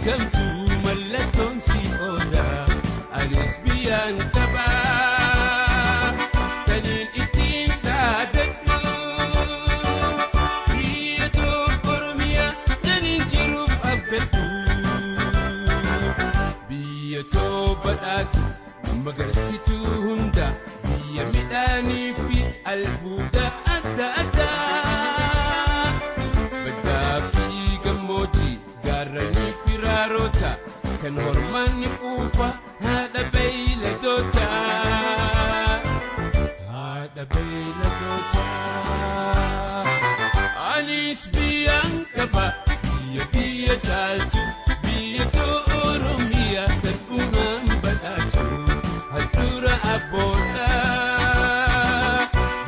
beekamtu mallattoon si ooda anis biyyaan qabaa taniin ittiin dhaadadhu biyya tokko Oromiyaa taniin jiruuf abdadhu biyya badhaatu magarsituu hunda biyya midhaanii fi albuuda adda addaa baddaa fi gammoojjii gaarranii fi raarota kan hormaanni quufa haadha beeyladoota anis biyyaan qaba biyya caaltu biyya Oromiyaa kan uumaan badhaatu handhuura abboodha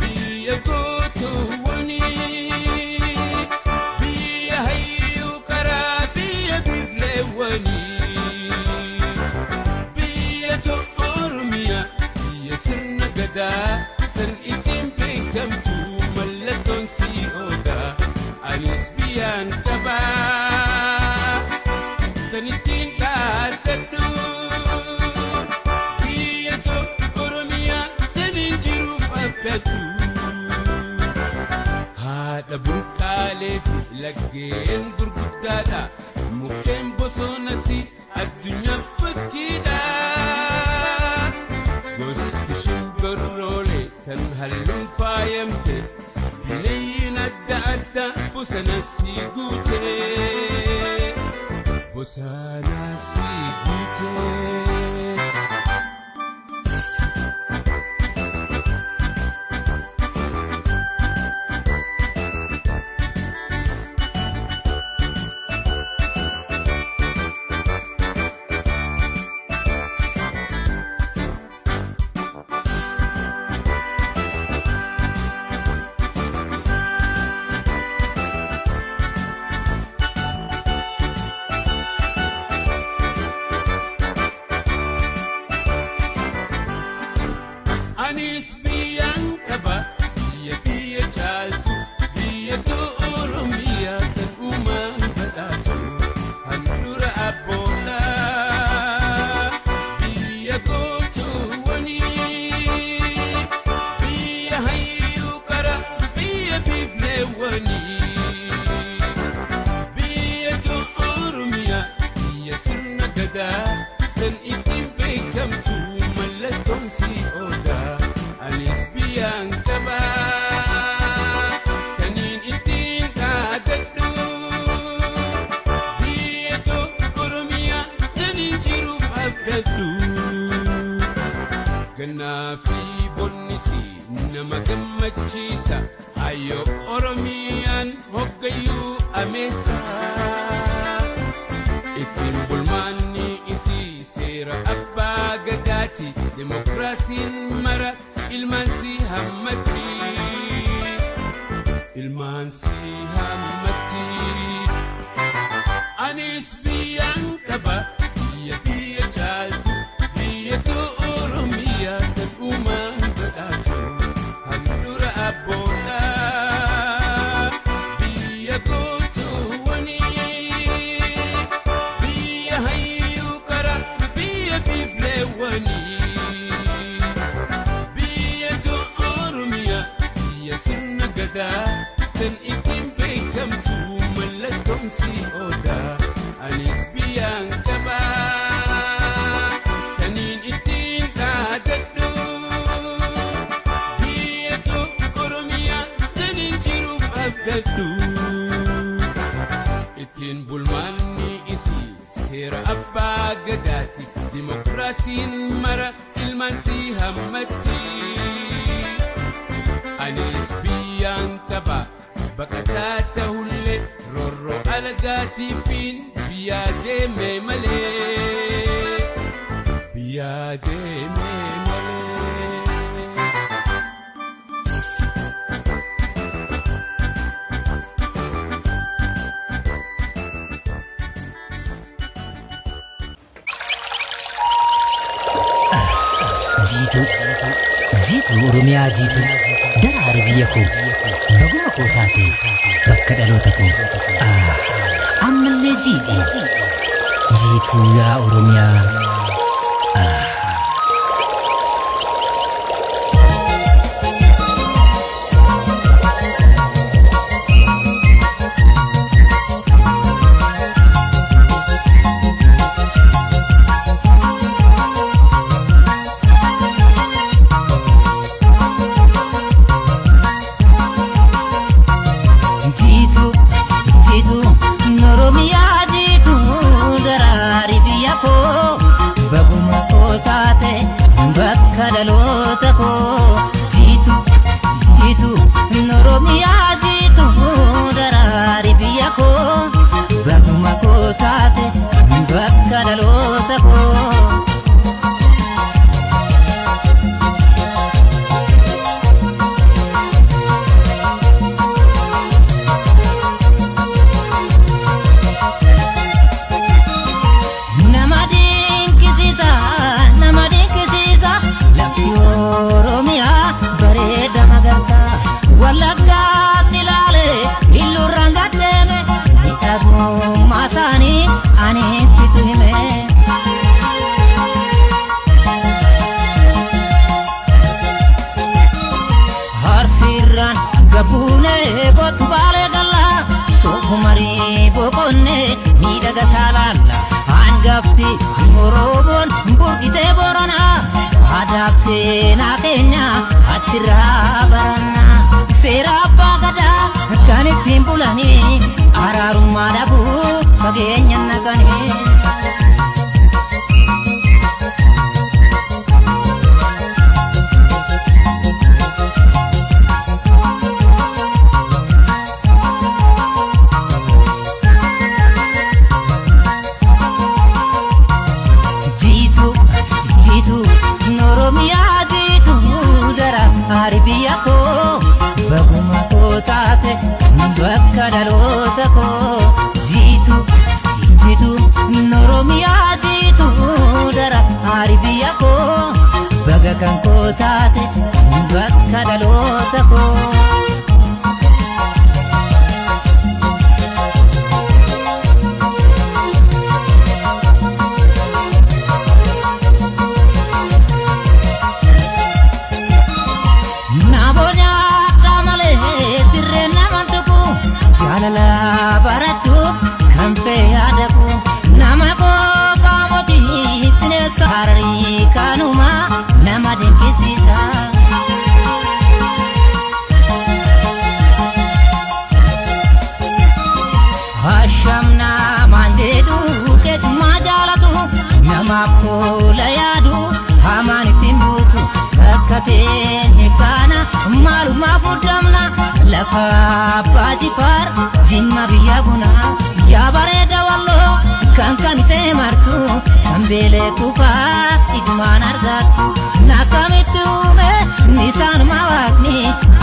biyya gootuwwanii biyya hayyuu karaa biyya bifleewwanii biyya Oromiyaa biyya sirna gadaa kan ittiin beekamtu mallattoon si ooda anis biyyaan qabaa kan ittiin dhaadadhu biyya Oromiyaa taniin jiruuf abdadhu haadha burqaalee fi laggeen gurguddaadha mukkeen bosonas addunyaa fakkiidha gosti shimbirroolee kan halluun faayamte bineeyyiin adda addaa bosona si guute bosona si guute. Anis biyyaan qaba biyya caaltu biyya Oromiyaa kan uumaan badhaatu handhuura abboodha biyya gootuwwanii biyya hayyuu karaa biyya bifleewwanii biyya Oromiyaa biyya sirna gadaa kan ittiin beekamtu mallattoon si ooda anis biyyaan qabaa taniin ittiin dhaadadhu biyya Oromiyaa taniin jiruuf abdadhu gannaa fi bonnisi nama gammachiisa hayyoo Oromiyaan hoggayyuu ameessa ittiin bulmaanni isii seera abbaa gadaati demokraasiin mara ilmaan si hammatti anis biyyaan qaba biyya caaltu biyya Oromiyaa kan uumaan badhaatu handhuura abboodha biyya gootuwwanii biyya hayyuu karaa biyya bifleewwanii sirna gadaa kan ittiin beekamtu mallattoon si ooda anis biyyaan qabaa taniin ittiin dhaadadhu biyya Oromiyaa taniin jiruuf abdadhu ittiin bulmaanni isii seera abbaa gadaati dimokiraasiin mara ilmaan si hammatti anis biyyaan qaba baqataa ta'ullee roorroo alagaatiifiin biyyaa deemee malee jiitu Oromiyaa jiitu daraare biyya koo baguma koo taate bakka dhaloota koo ammallee jiidhe jiituu yaa Oromiyaa.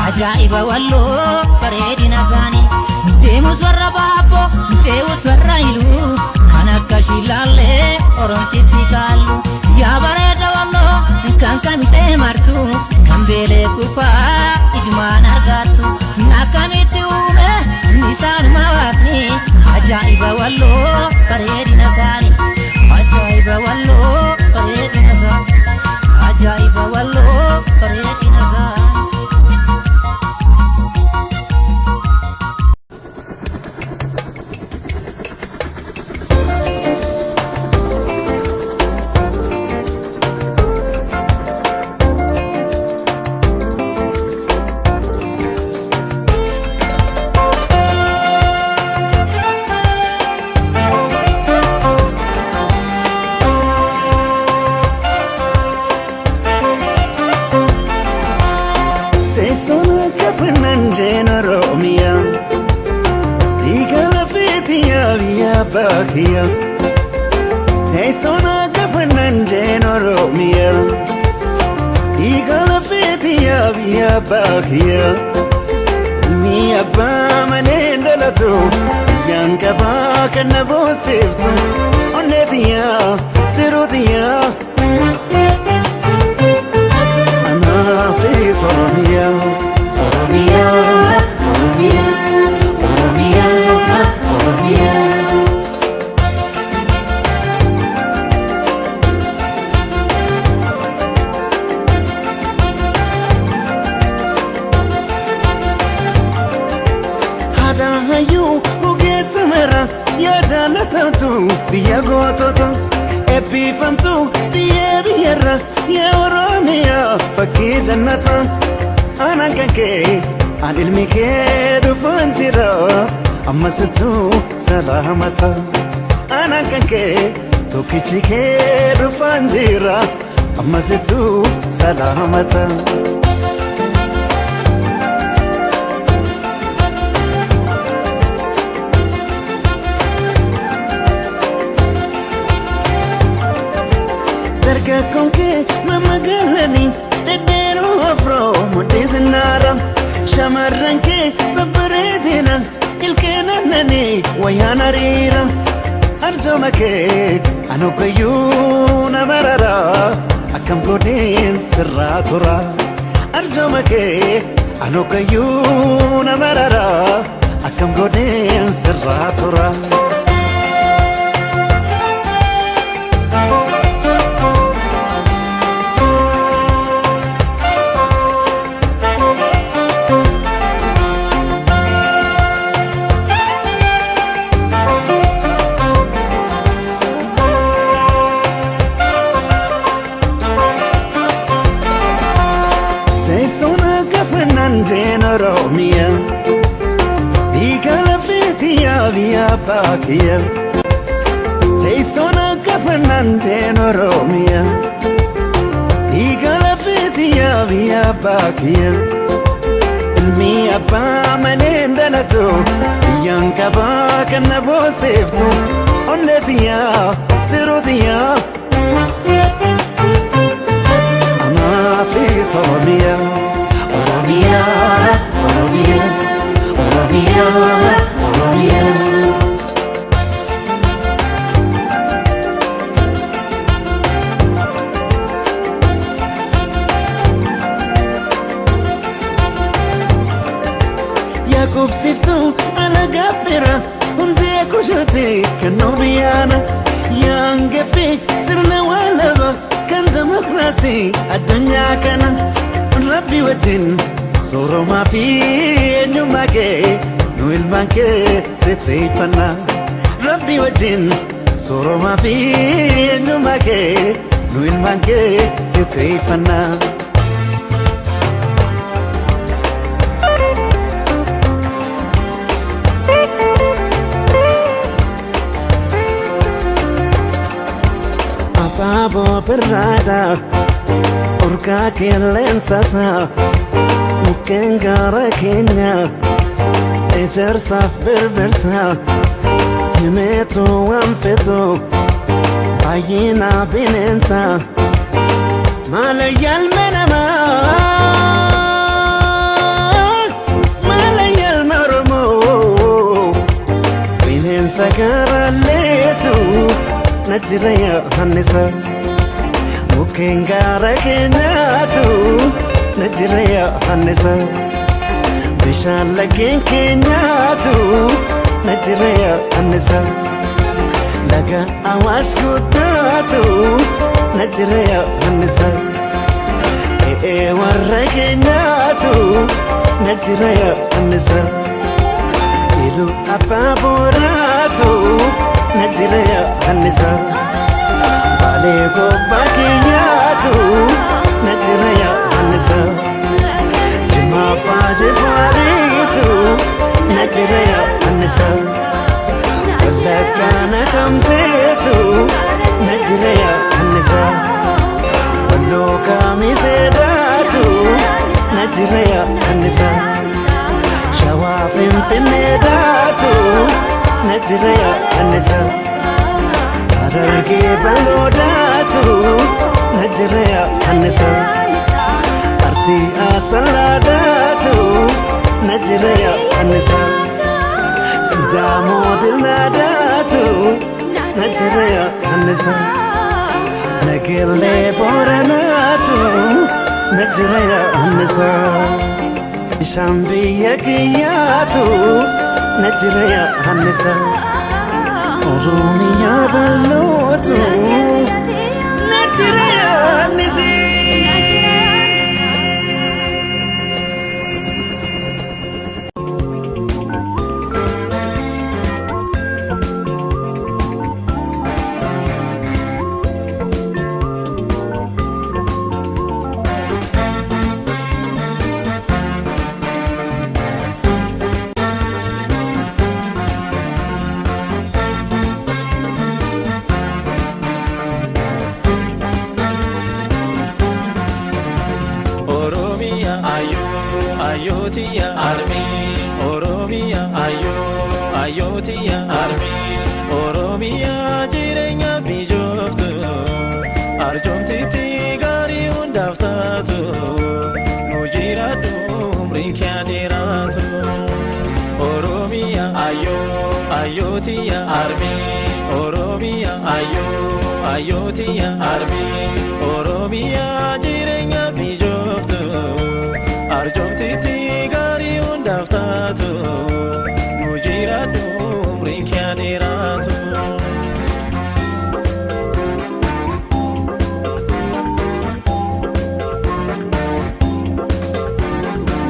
Ajaiba wallo bareedina isaanii deemus warra baaboo ce'us warra iluu kan akka shilaallee oromtitti kaallu yaa bareeda wallo kan kamisee martu kan beelee kufaa ijumaan argattu akkamitti uume isaanuma waaqni ajaiba wallo bareedina isaanii ajaiba wallo bareedina isaanii ajaiba wallo bareedina isaanii. Bakia Tesona gafanan jeno romia Igala fetia via bakia Mi abba manenda lato Yanka baka na botseftu Onetia terotia Ana fez oromia Oromia Oromia Oromia Oromia gootota eebbifamtu biyya biyyarra yaa Oromiyaa fakkii jannata aanaan kan kee aan ilmi kee dhufaan jira ammasittuu salaamata aanaan kan kee tokkichi kee dhufaan jira ammasittuu salaamata. Konke mama galani dedero afro mudiznara shamarran ke babredina ilkena nani wayana rira arjoma ke anukayuna marara akam godin sirratura arjoma ke anukayuna marara akam godin sirratura. Oromia Bigala fetia via pakia Teisona kafanante Oromia Bigala fetia via pakia Ilmi abba manendalato Yankaba kanabo seftu Onnetia tirutia Ama fi Oromia Oromia, Oromia, Oromia, Oromia. Yakub siftu ala gafira, unde kushati kanobiana. Yangefi sirna walaba kan demokrasi adunya kana. Rabbi wajin soro ma fi nyuma ke nu ilman ke sitifana Rabbi wajin soro ma fi nyuma ke nu ilman ke sitifana Apabo perrada Urka kelensasa Mukengara Kenya Ejersaf berberta Himeto amfeto Ayina binensa Malayal menama Malayal marumo Binensa garaletu Najraya hanisa Mukengara Kenyatu Najraya hanisa Bishala Kenyatu Najraya hanisa Laga awash kutatu Najraya hanisa warra Kenyatu Najraya hanisa Ilu apaburatu Najraya hanisa Balego bakiyatu Najraya hanisa Jima paje faritu Najraya hanisa Walakana kampetu Najraya hanisa Waloka misedatu Najraya hanisa Shawafim pinedatu Najraya hanisa Arge balodatu Najraya hanisa Arsi asaladatu Najraya hanisa Sidamo diladatu Najraya hanisa Nagile boranatu Najraya hanisa Shambiya kiyatu Najraya hanisa Oromia balotu Najraya hanisa ayotiya armi Oromiya jirenya fijoftu arjomtiti gari undaftatu mujiradu umrinkiadiratu Oromiya ayotiya armi Oromiya ayotiya armi Oromiya jirenya fijoftu arjomtiti gari undaftatu mujiradu umrinkiadiratu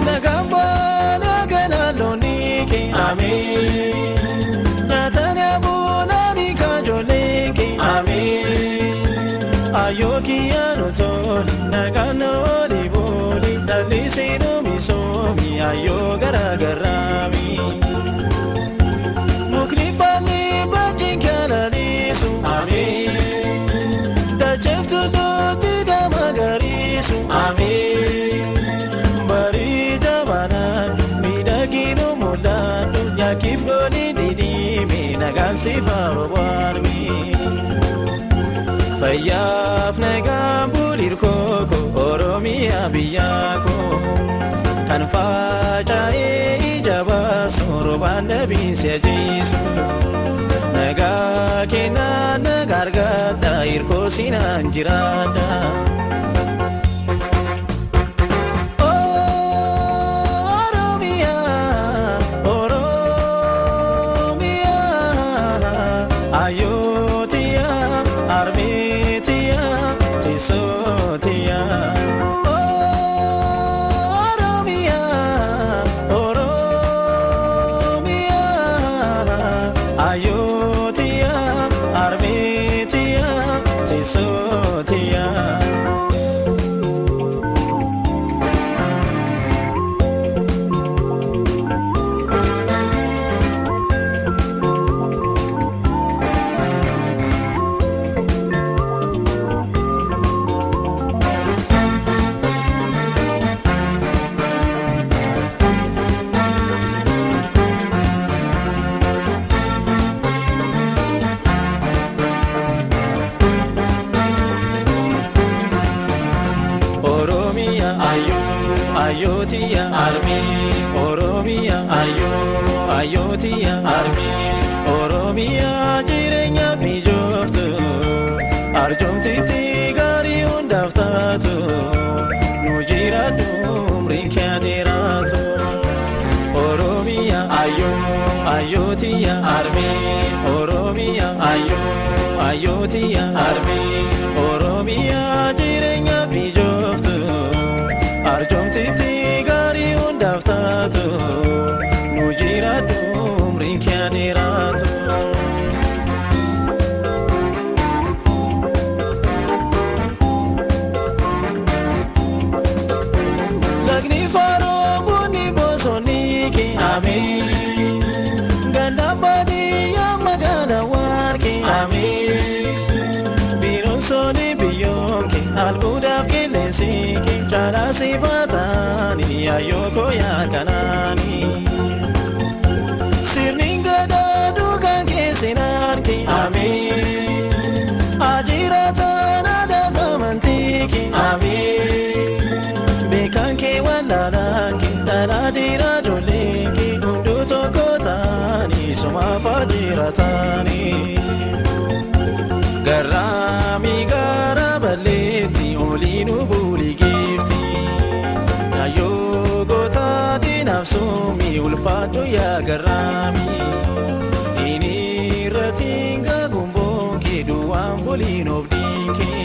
Nagamba naganaloniki amin Natanya bulani kajoleki amin Ayokiya notoli nagano liboli Dalisino misomi ayo garagarami Muklipani bajinkanalisu amin Dacheftu loti damagarisu amin Barita banan midagino mulando Yakif goni didimi nagansi fawarmi Fayyaf nagam bulir koko Oromiya biyako Kan facae ijaba soroban nabi sejisu Naga kena nagargata irko sinan jirada Oromiya, Oromiya Ayotiya, Armitiya, Tisotiya Oromiya, Oromiya Ayotiya, Armitiya, Tisotiya Oromiya ayotiya armi Oromiya ayotiya armi Oromiya jirenya fijoftu arjomtiti gari undaftatu mujiradu umrinkiadiratu Oromiya ayotiya armi Oromiya ayotiya armi Oromiya jirenya fijoftu arjomtiti gari undaftatu mujiradu umrinkiadiratu Lagni faro buni bosoniki amin Gandabadi yamagana warki amin Biron soni biyonki albudaf kilesiki Jala sifatani ayoko yakanani Sirningada dugan kesinarki amin Ajiratana dafamantiki amin Bekanke walalanki daladira jolinki Undu tokotani suma fajiratani Garami garabaleti olinu buli gifti Ayo gota di nafsumi ulfadu ya garami Ini ratinga gumbonki duam bolino bdiki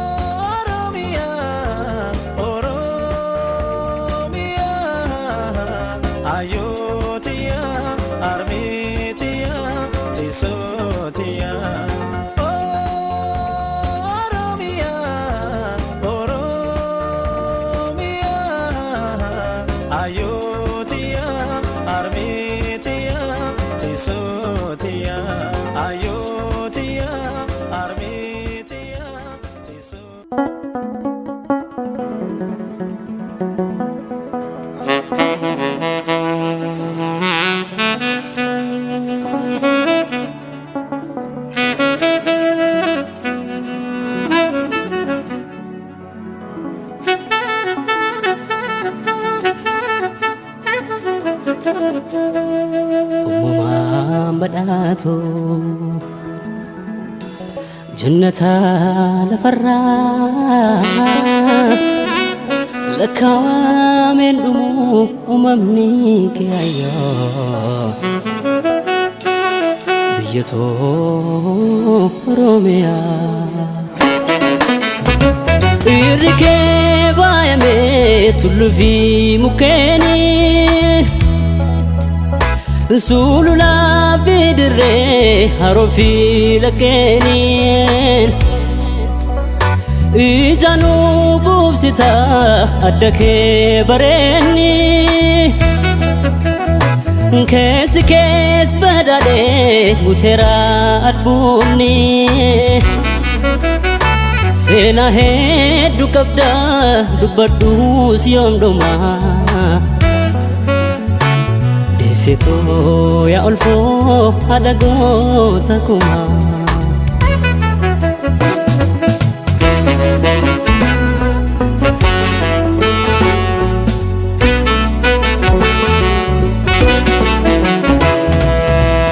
Oromiya, Oromiya Ayotiya, Armitiya, Tisotiya Oromiya, Oromiya Ayotiya, Armitiya, Tisotiya Ayotiya, Armitiya, Tisotiya بداتو جنتا لفرا لكامل دمو أممني كيايا بيتو روميا الركبة يميت في مكاني سولو لا في دري هروفي لكنين إجانو بوبستا أدك بريني كيس بدالي مترا أدبوني سينا هيدو كبدا دبردوس يوم دوما Disitu ya ulfu ada gota kuma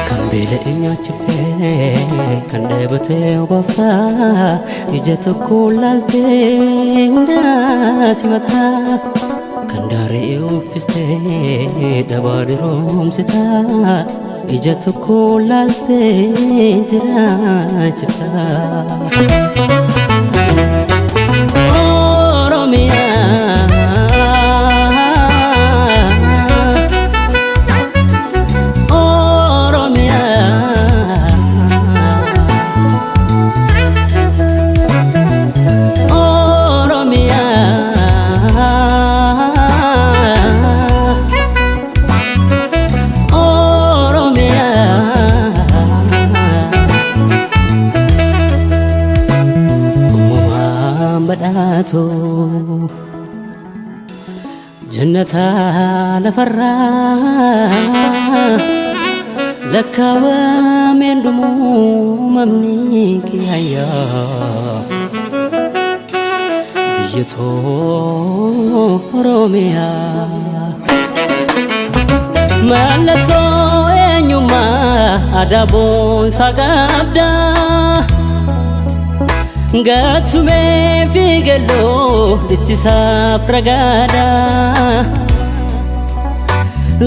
Kambile inya chifte kande bate wafa ijatu kulalte unda simata Kandare ufiste dabadirom sita ijatu kulalte jira chita Oromia Oromia Oromia بداتو جنتا لفرا لكاوا من دمو ممني كيايا بيتو روميا مالتو انيوما ادابون ساغابدا Gatume figelo dichisa fragada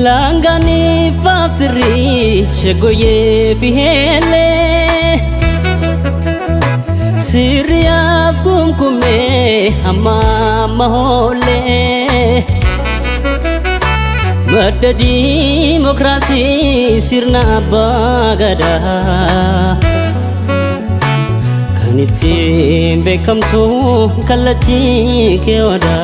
Langani faftri shagoye fihele Siriya kumkume amma mahole Madda demokrasi sirna bagada Nitim bekam tu kalachi keoda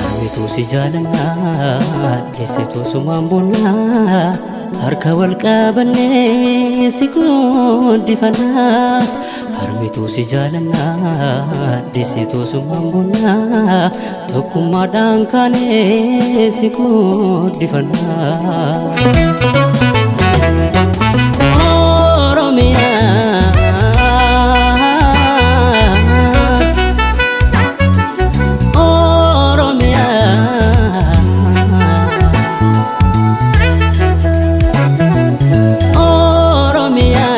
Armitu si jalana desetu sumambuna harka walqabane sikudifana Armitu si jalana desitu sumambuna Tokuma dankane sikudifana Oromia Oromia Oromia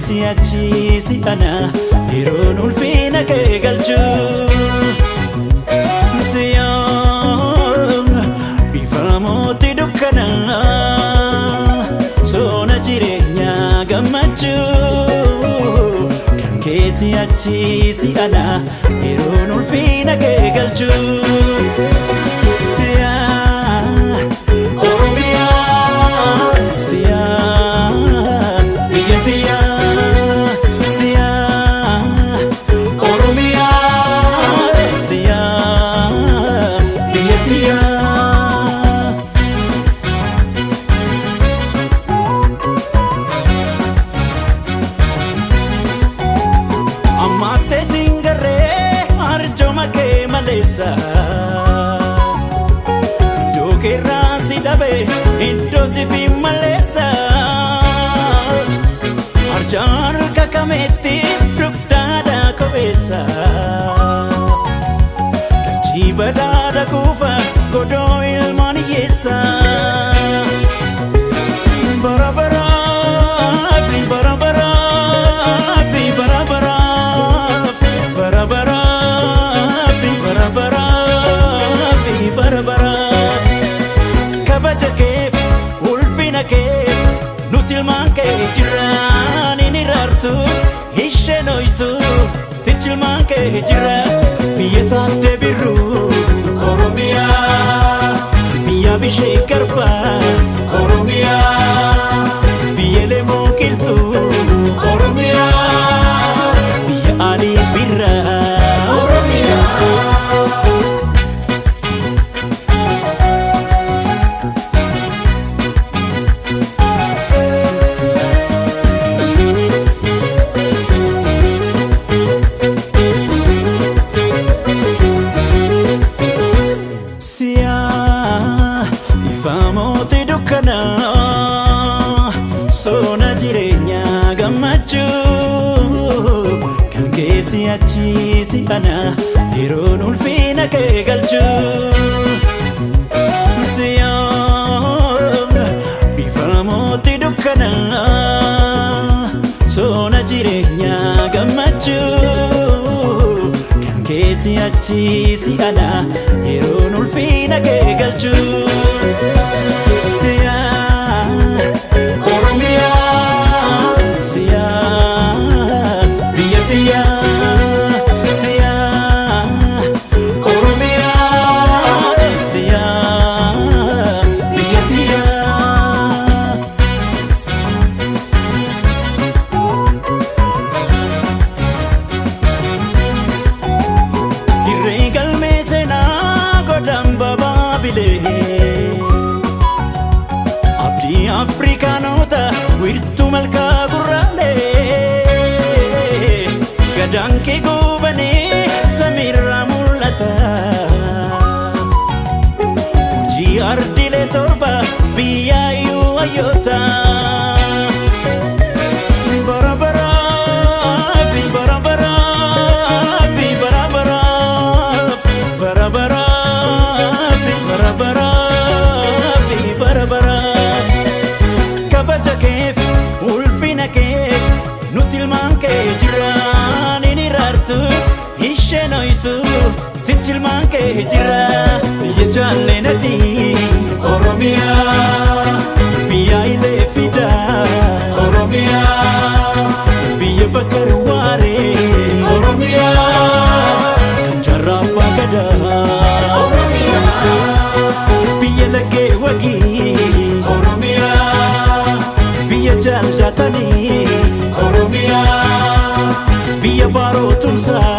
siachi si ana iron ulfina ke galchu siyam bifamo te duka achiisi ana yeroon ulfina kee galchu siya Oromiyaa siya biyya tiyya siya Oromiyaa siya biyya tiyya Amate singare arjoma ke malesa Jo ke rasi dabe indo si fi malesa Arjan ka kameti dukdada kobesa Jibadada kufa godo ilmani yesa Barabara barabara barabara barabara barabara barabara kabaja keef ulfina keef nutilmaan kee jiraan inni raartu ishenoytu tichilmaan kee jira biyya taate birru Oromiyaa biyya bishee garba Oromiyaa biyya lemoo qiltu Oromiyaa biyya ani birra Oromiyaa siya ifamooti dukkana sona jireenya gammachuu kan keessi achiisi ana yeroon ulfina kee galchu siya ifamooti dukkana sona jireenya gammachuu kan keessi achiisi ana yeroon ulfina kee galchu siya Oromiyaa siya biyya tiyya siya Oromiyaa siya biyya tiyya Dirree galmee seenaa godhan babaabilee Abdii Afrikaanota wirtuu malkaa gurraalee Gadaan kee gubanii samiirraa mul'ata Hojii ardiilee torba biyyaayyuu hayyoota kabaja keef ulfina keef nutilmaan kee jiraan inni raartu ishenoytu sichilmaan kee jira biyya jaallee nadii Oromiyaa biyya ilee fidaa Oromiyaa biyya bakkar waaree Oromiyaa kan jarraa abbaa gadaa Oromiyaa biyya laggee wagii Oromiyaa biyya jaalatanii Oromiyaa biyya baaroo tumsaa